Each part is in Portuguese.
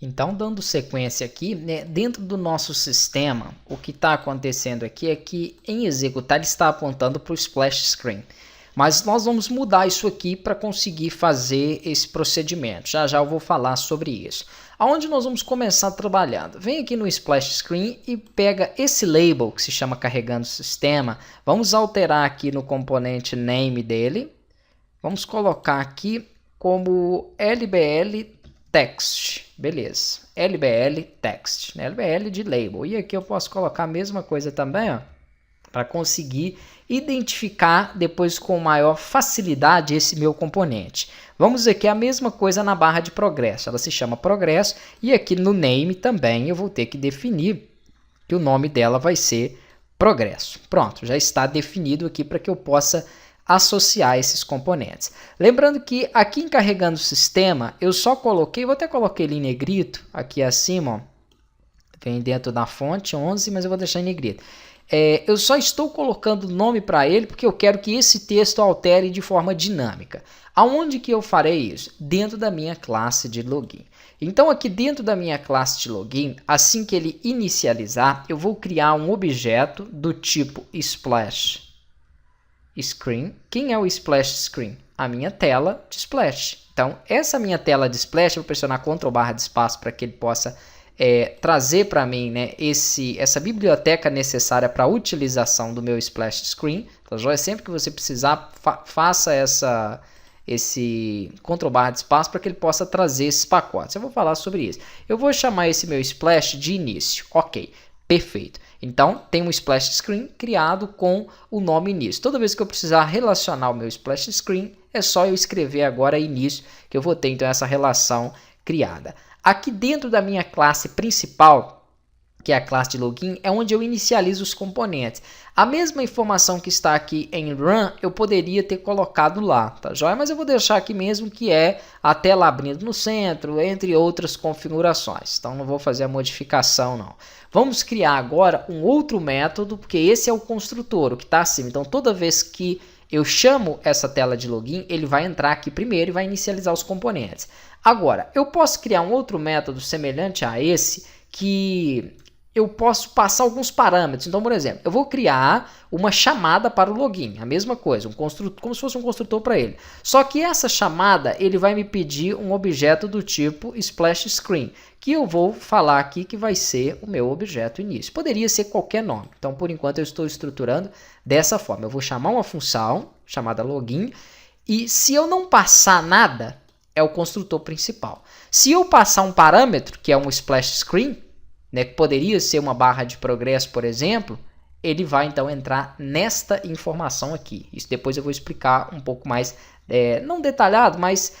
Então, dando sequência aqui, né, dentro do nosso sistema, o que está acontecendo aqui é que em executar ele está apontando para o splash screen. Mas nós vamos mudar isso aqui para conseguir fazer esse procedimento. Já já eu vou falar sobre isso. Aonde nós vamos começar trabalhando? Vem aqui no splash screen e pega esse label que se chama carregando sistema. Vamos alterar aqui no componente name dele. Vamos colocar aqui como LBL text, beleza, LBL text, né? LBL de label, e aqui eu posso colocar a mesma coisa também, ó, para conseguir identificar depois com maior facilidade esse meu componente. Vamos aqui a mesma coisa na barra de progresso, ela se chama progresso, e aqui no name também eu vou ter que definir que o nome dela vai ser progresso. Pronto, já está definido aqui para que eu possa associar esses componentes. Lembrando que aqui em carregando o sistema, eu só coloquei, vou até colocar ele em negrito, aqui acima, ó, vem dentro da fonte 11, mas eu vou deixar em negrito. Eu só estou colocando nome para ele porque eu quero que esse texto altere de forma dinâmica. Aonde que eu farei isso? Dentro da minha classe de login. Então aqui dentro da minha classe de login, assim que ele inicializar, eu vou criar um objeto do tipo splash screen. Quem é o splash screen? A minha tela de splash. Então, essa minha tela de splash, eu vou pressionar Ctrl barra de espaço para que ele possa trazer para mim, né, essa biblioteca necessária para a utilização do meu splash screen. Então, já é sempre que você precisar, faça esse Ctrl barra de espaço para que ele possa trazer esses pacotes. Eu vou falar sobre isso. Eu vou chamar esse meu splash de início. Ok, perfeito. Então, tem um splash screen criado com o nome início. Toda vez que eu precisar relacionar o meu splash screen, é só eu escrever agora início, que eu vou ter então essa relação criada. Aqui dentro da minha classe principal, que é a classe de login, é onde eu inicializo os componentes. A mesma informação que está aqui em run, eu poderia ter colocado lá, tá joia? Mas eu vou deixar aqui mesmo, que é a tela abrindo no centro, entre outras configurações. Então, não vou fazer a modificação, não. Vamos criar agora um outro método, porque esse é o construtor, o que está acima. Então, toda vez que eu chamo essa tela de login, ele vai entrar aqui primeiro e vai inicializar os componentes. Agora, eu posso criar um outro método semelhante a esse, que eu posso passar alguns parâmetros. Então, por exemplo, eu vou criar uma chamada para o login, a mesma coisa, como se fosse um construtor para ele. Só que essa chamada, ele vai me pedir um objeto do tipo splash screen, que eu vou falar aqui que vai ser o meu objeto início. Poderia ser qualquer nome. Então, por enquanto, eu estou estruturando dessa forma. Eu vou chamar uma função chamada login, e se eu não passar nada, é o construtor principal. Se eu passar um parâmetro, que é um splash screen, né, que poderia ser uma barra de progresso, por exemplo, ele vai então entrar nesta informação aqui. Isso depois eu vou explicar um pouco mais, não detalhado, mas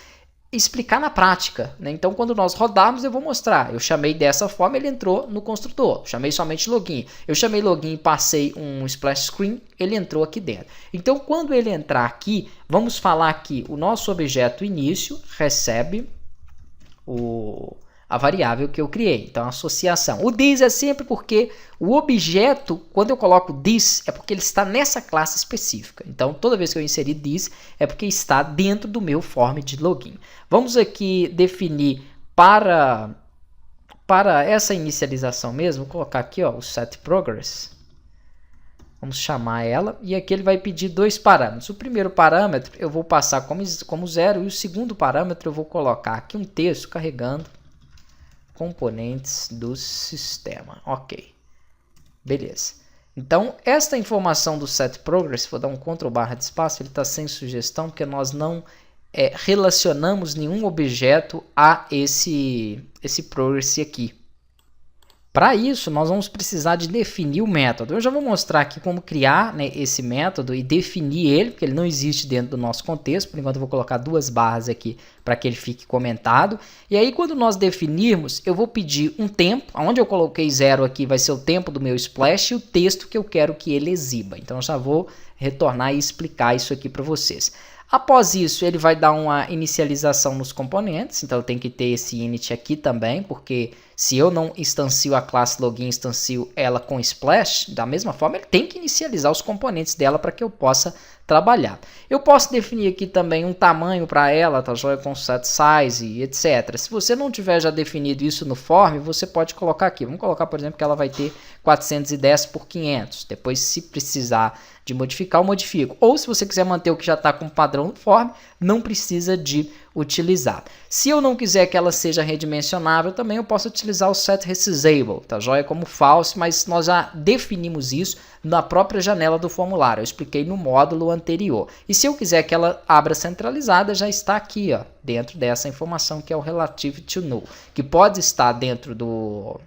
explicar na prática, né? Então, quando nós rodarmos, eu vou mostrar. Eu chamei dessa forma, ele entrou no construtor. Chamei somente login. Eu chamei login e passei um splash screen, ele entrou aqui dentro. Então, quando ele entrar aqui, vamos falar que o nosso objeto início recebe a variável que eu criei, então a associação. O this é sempre porque o objeto, quando eu coloco this, é porque ele está nessa classe específica. Então, toda vez que eu inserir this, é porque está dentro do meu form de login. Vamos aqui definir para essa inicialização mesmo, vou colocar aqui ó, o setProgress. Vamos chamar ela, e aqui ele vai pedir dois parâmetros. O primeiro parâmetro eu vou passar como 0, e o segundo parâmetro eu vou colocar aqui um texto carregando componentes do sistema. Ok, beleza. Então, esta informação do setProgress, vou dar um Ctrl barra de espaço, ele está sem sugestão, porque nós não relacionamos nenhum objeto a esse progress aqui. Para isso, nós vamos precisar de definir o método. Eu já vou mostrar aqui como criar, né, esse método e definir ele, porque ele não existe dentro do nosso contexto. Por enquanto, eu vou colocar duas barras aqui para que ele fique comentado. E aí, quando nós definirmos, eu vou pedir um tempo. Onde eu coloquei 0 aqui vai ser o tempo do meu splash e o texto que eu quero que ele exiba. Então, eu já vou retornar e explicar isso aqui para vocês. Após isso, ele vai dar uma inicialização nos componentes, então eu tenho que ter esse init aqui também, porque se eu não instancio a classe login, instancio ela com splash, da mesma forma ele tem que inicializar os componentes dela para que eu possa trabalhar. Eu posso definir aqui também um tamanho para ela, tá joia, com set size, etc. Se você não tiver já definido isso no form, você pode colocar aqui. Vamos colocar, por exemplo, que ela vai ter 410 por 500. Depois, se precisar de modificar, eu modifico. Ou se você quiser manter o que já está com padrão no form, não precisa de utilizar. Se eu não quiser que ela seja redimensionável, também eu posso utilizar o set resizable, tá joia, como false, mas nós já definimos isso na própria janela do formulário. Eu expliquei no módulo anterior. E se eu quiser que ela abra centralizada, já está aqui, ó, dentro dessa informação que é o relative to null, que pode estar dentro do...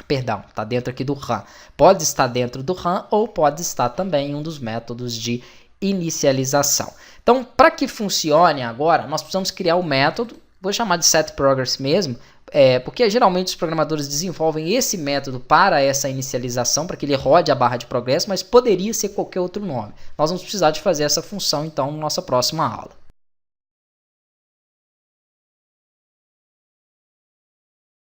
Perdão, está dentro aqui do RAM. Pode estar dentro do RAM ou pode estar também em um dos métodos de inicialização. Então, para que funcione agora, nós precisamos criar o método, vou chamar de setProgress mesmo, porque geralmente os programadores desenvolvem esse método para essa inicialização, para que ele rode a barra de progresso, mas poderia ser qualquer outro nome. Nós vamos precisar de fazer essa função, então, na nossa próxima aula.